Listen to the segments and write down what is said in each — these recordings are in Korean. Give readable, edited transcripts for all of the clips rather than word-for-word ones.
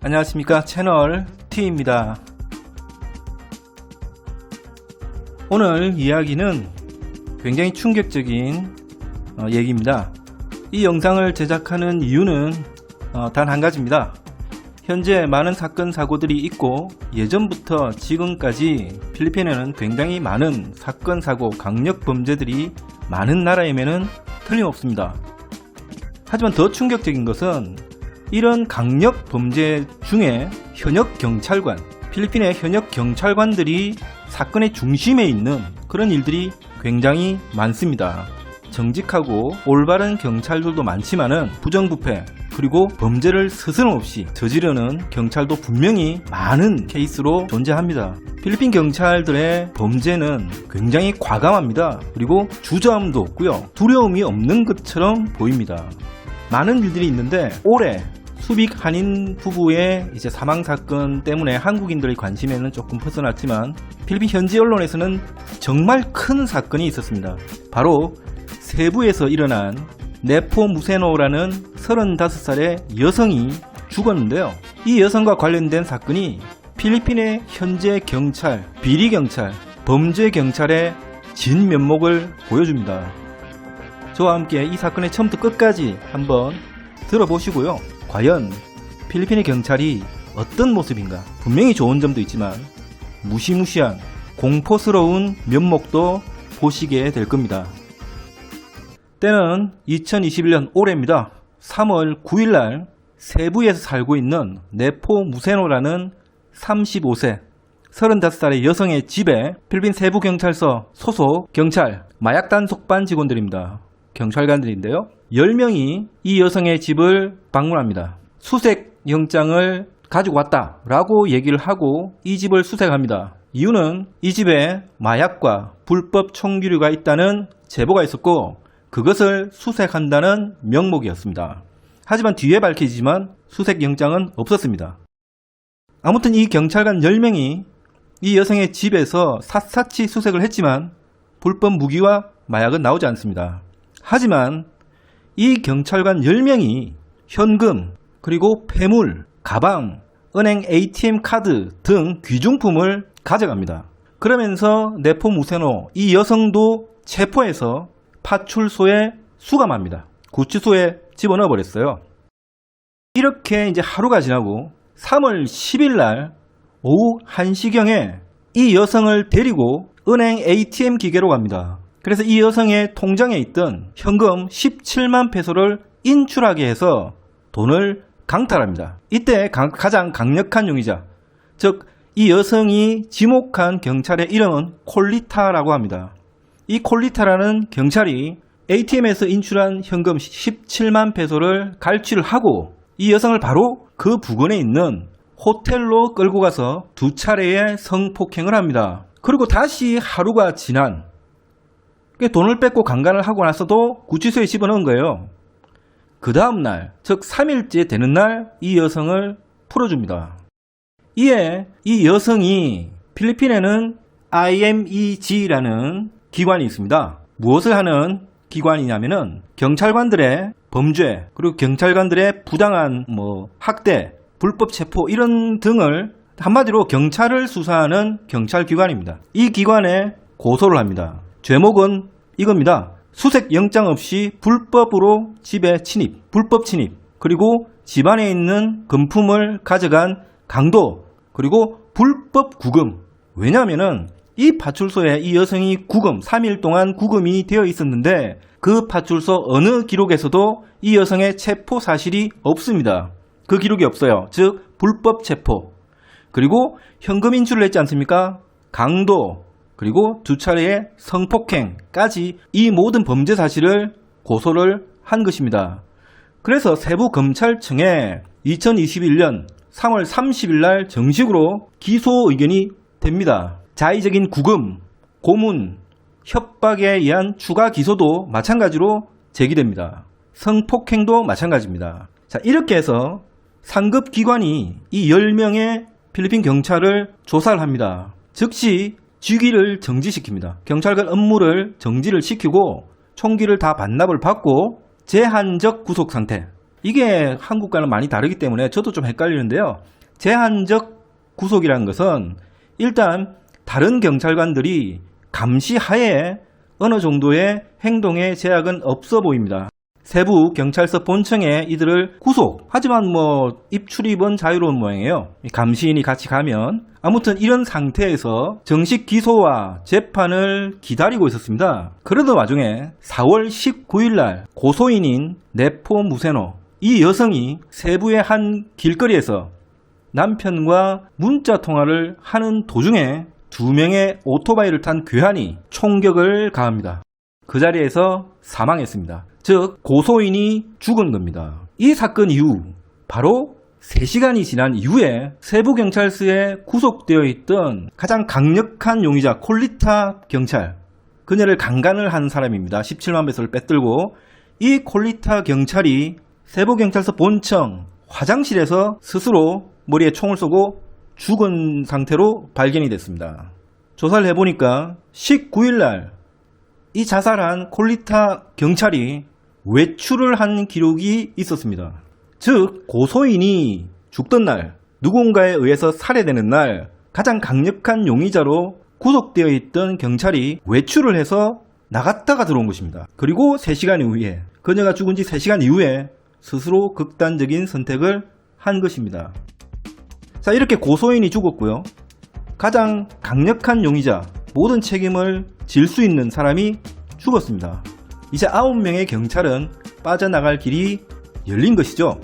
안녕하십니까, 채널 T입니다. 오늘 이야기는 굉장히 충격적인 얘기입니다. 이 영상을 제작하는 이유는 단 한 가지입니다. 현재 많은 사건 사고들이 있고 예전부터 지금까지 필리핀에는 굉장히 많은 사건 사고 강력 범죄들이 많은 나라임에는 틀림없습니다. 하지만 더 충격적인 것은 이런 강력 범죄 중에 현역 경찰관, 필리핀의 현역 경찰관들이 사건의 중심에 있는 그런 일들이 굉장히 많습니다. 정직하고 올바른 경찰들도 많지만은 부정부패 그리고 범죄를 스스럼없이 저지르는 경찰도 분명히 많은 케이스로 존재합니다. 필리핀 경찰들의 범죄는 굉장히 과감합니다. 그리고 주저함도 없고요. 두려움이 없는 것처럼 보입니다. 많은 일들이 있는데 올해 수빅 한인 부부의 사망 사건 때문에 한국인들의 관심에는 조금 벗어났지만 필리핀 현지 언론에서는 정말 큰 사건이 있었습니다. 바로 세부에서 일어난 네포무세노라는 35살의 여성이 죽었는데요. 이 여성과 관련된 사건이 필리핀의 현재 경찰, 비리경찰, 범죄경찰의 진면목을 보여줍니다. 저와 함께 이 사건의 처음부터 끝까지 한번 들어보시고요. 과연 필리핀의 경찰이 어떤 모습인가? 분명히 좋은 점도 있지만 무시무시한 공포스러운 면목도 보시게 될 겁니다. 때는 2021년 올해입니다. 3월 9일날 세부에서 살고 있는 네포무세노라는 35세 35살의 여성의 집에 필리핀 세부경찰서 소속 경찰 마약 단속반 직원들입니다. 경찰관들인데요. 10명이 이 여성의 집을 방문합니다. 수색 영장을 가지고 왔다라고 얘기를 하고 이 집을 수색합니다. 이유는 이 집에 마약과 불법 총기류가 있다는 제보가 있었고 그것을 수색한다는 명목이었습니다. 하지만 뒤에 밝혀지지만 수색 영장은 없었습니다. 아무튼 이 경찰관 10명이 이 여성의 집에서 샅샅이 수색을 했지만 불법 무기와 마약은 나오지 않습니다. 하지만 이 경찰관 10명이 현금, 그리고 폐물, 가방, 은행 ATM 카드 등 귀중품을 가져갑니다. 그러면서 네포무세노 이 여성도 체포해서 파출소에 수감합니다. 구치소에 집어넣어 버렸어요. 이렇게 하루가 지나고 3월 10일 날 오후 1시경에 이 여성을 데리고 은행 ATM 기계로 갑니다. 그래서 이 여성의 통장에 있던 현금 17만 페소를 인출하게 해서 돈을 강탈합니다. 이때 가장 강력한 용의자, 즉 이 여성이 지목한 경찰의 이름은 콜리타라고 합니다. 이 콜리타라는 경찰이 ATM에서 인출한 현금 17만 페소를 갈취를 하고 이 여성을 바로 그 부근에 있는 호텔로 끌고 가서 2차례의 성폭행을 합니다. 그리고 다시 하루가 지난 돈을 뺏고 강간을 하고 나서도 구치소에 집어넣은 거예요. 그 다음날, 즉 3일째 되는 날 이 여성을 풀어줍니다. 이에 이 여성이 필리핀에는 IMEG라는 기관이 있습니다. 무엇을 하는 기관이냐면은 경찰관들의 범죄 그리고 경찰관들의 부당한 학대, 불법 체포 이런 등을 한마디로 경찰을 수사하는 경찰기관입니다. 이 기관에 고소를 합니다. 죄목은 이겁니다. 수색 영장 없이 불법으로 집에 침입, 불법 침입, 그리고 집안에 있는 금품을 가져간 강도, 그리고 불법 구금. 왜냐하면은 이 파출소에 이 여성이 3일 동안 구금이 되어 있었는데 그 파출소 어느 기록에서도 이 여성의 체포 사실이 없습니다. 그 기록이 없어요. 즉 불법 체포. 그리고 현금 인출을 했지 않습니까? 강도, 그리고 2차례의 성폭행까지 이 모든 범죄 사실을 고소를 한 것입니다. 그래서 세부검찰청에 2021년 3월 30일 날 정식으로 기소 의견이 됩니다. 자의적인 구금, 고문, 협박에 의한 추가 기소도 마찬가지로 제기됩니다. 성폭행도 마찬가지입니다. 자, 이렇게 해서 상급 기관이 이 10명의 필리핀 경찰을 조사를 합니다. 즉시 직위를 정지시킵니다. 경찰관 업무를 정지를 시키고 총기를 다 반납을 받고 제한적 구속 상태, 이게 한국과는 많이 다르기 때문에 저도 좀 헷갈리는데요. 제한적 구속이라는 것은 일단 다른 경찰관들이 감시하에 어느 정도의 행동에 제약은 없어 보입니다. 세부 경찰서 본청에 이들을 구속. 하지만 입출입은 자유로운 모양이에요. 감시인이 같이 가면. 아무튼 이런 상태에서 정식 기소와 재판을 기다리고 있었습니다. 그러던 와중에 4월 19일 날 고소인인 네포 무세노, 이 여성이 세부의 한 길거리에서 남편과 문자 통화를 하는 도중에 2명의 오토바이를 탄 괴한이 총격을 가합니다. 그 자리에서 사망했습니다. 즉 고소인이 죽은 겁니다. 이 사건 이후 바로 3시간이 지난 이후에 세부경찰서에 구속되어 있던 가장 강력한 용의자 콜리타 경찰, 그녀를 강간을 한 사람입니다. 17만 베소를 빼들고 이 콜리타 경찰이 세부경찰서 본청 화장실에서 스스로 머리에 총을 쏘고 죽은 상태로 발견이 됐습니다. 조사를 해보니까 19일 날 이 자살한 콜리타 경찰이 외출을 한 기록이 있었습니다. 즉 고소인이 죽던 날, 누군가에 의해서 살해되는 날 가장 강력한 용의자로 구속되어 있던 경찰이 외출을 해서 나갔다가 들어온 것입니다. 그리고 3시간 이후에, 그녀가 죽은 지 3시간 이후에 스스로 극단적인 선택을 한 것입니다. 자, 이렇게 고소인이 죽었고요. 가장 강력한 용의자, 모든 책임을 질 수 있는 사람이 죽었습니다. 이제 9명의 경찰은 빠져나갈 길이 열린 것이죠.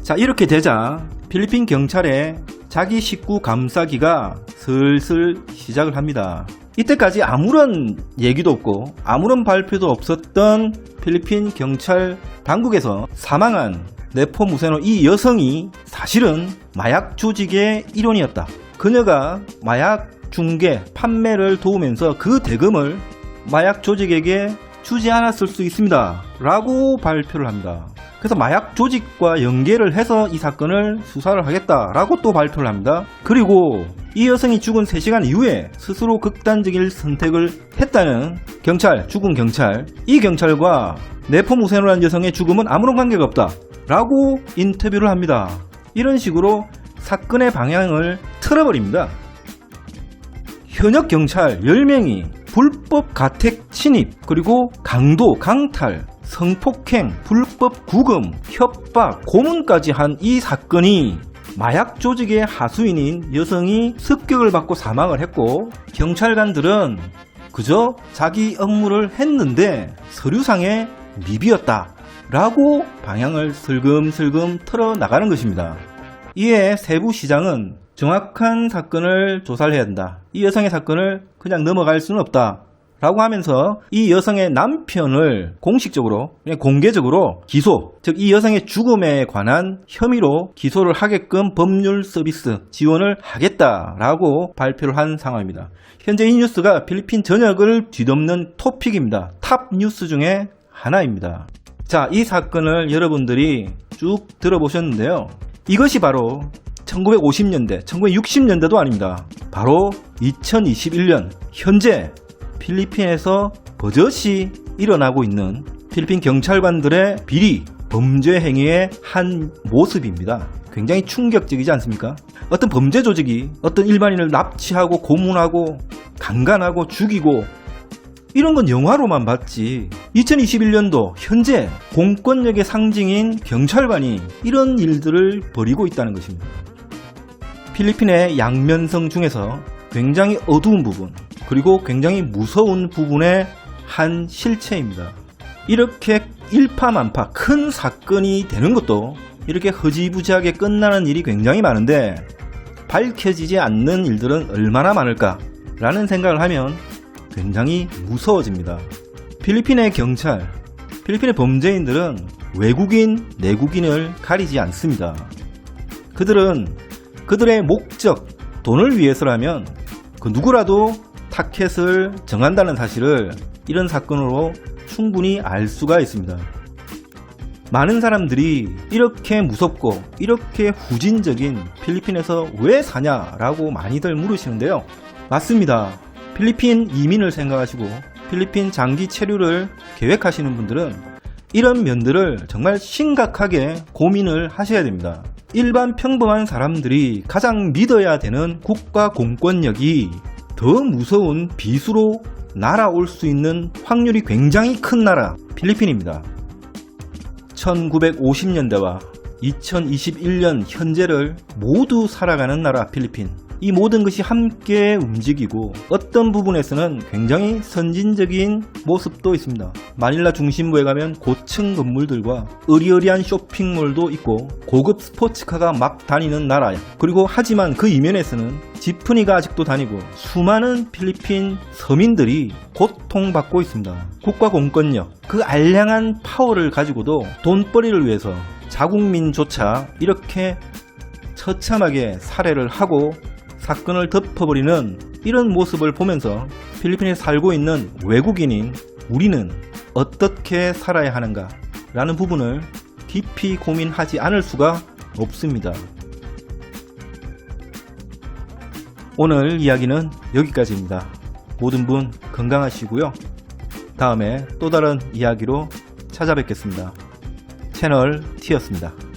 자, 이렇게 되자 필리핀 경찰의 자기 식구 감싸기가 슬슬 시작을 합니다. 이때까지 아무런 얘기도 없고 아무런 발표도 없었던 필리핀 경찰 당국에서 사망한 네포 무세노 이 여성이 사실은 마약 조직의 일원이었다. 그녀가 마약 중개, 판매를 도우면서 그 대금을 마약 조직에게 주지 않았을 수 있습니다. 라고 발표를 합니다. 그래서 마약 조직과 연계를 해서 이 사건을 수사를 하겠다라고 또 발표를 합니다. 그리고 이 여성이 죽은 3시간 이후에 스스로 극단적인 선택을 했다는 경찰, 죽은 경찰, 이 경찰과 네포 무세노라는 여성의 죽음은 아무런 관계가 없다 라고 인터뷰를 합니다. 이런 식으로 사건의 방향을 틀어버립니다. 현역 경찰 10명이 불법 가택 침입, 그리고 강도, 강탈, 성폭행, 불법 구금, 협박, 고문까지 한 이 사건이 마약 조직의 하수인인 여성이 습격을 받고 사망을 했고, 경찰관들은 그저 자기 업무를 했는데 서류상의 미비였다 라고 방향을 슬금슬금 틀어나가는 것입니다. 이에 세부시장은 정확한 사건을 조사를 해야 된다. 이 여성의 사건을 그냥 넘어갈 수는 없다 라고 하면서 이 여성의 남편을 공식적으로, 공개적으로 기소, 즉 이 여성의 죽음에 관한 혐의로 기소를 하게끔 법률 서비스 지원을 하겠다라고 발표를 한 상황입니다. 현재 이 뉴스가 필리핀 전역을 뒤덮는 토픽입니다. 탑 뉴스 중에 하나입니다. 자, 이 사건을 여러분들이 쭉 들어보셨는데요. 이것이 바로 1950년대, 1960년대도 아닙니다. 바로 2021년 현재 필리핀에서 버젓이 일어나고 있는 필리핀 경찰관들의 비리, 범죄 행위의 한 모습입니다. 굉장히 충격적이지 않습니까? 어떤 범죄 조직이 어떤 일반인을 납치하고 고문하고 강간하고 죽이고 이런 건 영화로만 봤지 2021년도 현재 공권력의 상징인 경찰관이 이런 일들을 벌이고 있다는 것입니다. 필리핀의 양면성 중에서 굉장히 어두운 부분, 그리고 굉장히 무서운 부분의 한 실체입니다. 이렇게 일파만파 큰 사건이 되는 것도 이렇게 흐지부지하게 끝나는 일이 굉장히 많은데 밝혀지지 않는 일들은 얼마나 많을까 라는 생각을 하면 굉장히 무서워집니다. 필리핀의 경찰, 필리핀의 범죄인들은 외국인, 내국인을 가리지 않습니다. 그들은 그들의 목적, 돈을 위해서라면 그 누구라도 타켓을 정한다는 사실을 이런 사건으로 충분히 알 수가 있습니다. 많은 사람들이 이렇게 무섭고 이렇게 후진적인 필리핀에서 왜 사냐라고 많이들 물으시는데요. 맞습니다. 필리핀 이민을 생각하시고 필리핀 장기 체류를 계획하시는 분들은 이런 면들을 정말 심각하게 고민을 하셔야 됩니다. 일반 평범한 사람들이 가장 믿어야 되는 국가 공권력이 더 무서운 비수로 날아올 수 있는 확률이 굉장히 큰 나라 필리핀입니다. 1950년대와 2021년 현재를 모두 살아가는 나라 필리핀. 이 모든 것이 함께 움직이고 어떤 부분에서는 굉장히 선진적인 모습도 있습니다. 마닐라 중심부에 가면 고층 건물들과 으리으리한 쇼핑몰도 있고 고급 스포츠카가 막 다니는 나라. 그리고 하지만 그 이면에서는 지프니가 아직도 다니고 수많은 필리핀 서민들이 고통받고 있습니다. 국가 공권력, 그 알량한 파워를 가지고도 돈벌이를 위해서 자국민조차 이렇게 처참하게 살해를 하고 사건을 덮어버리는 이런 모습을 보면서 필리핀에 살고 있는 외국인인 우리는 어떻게 살아야 하는가 라는 부분을 깊이 고민하지 않을 수가 없습니다. 오늘 이야기는 여기까지입니다. 모든 분 건강하시고요. 다음에 또 다른 이야기로 찾아뵙겠습니다. 채널 T였습니다.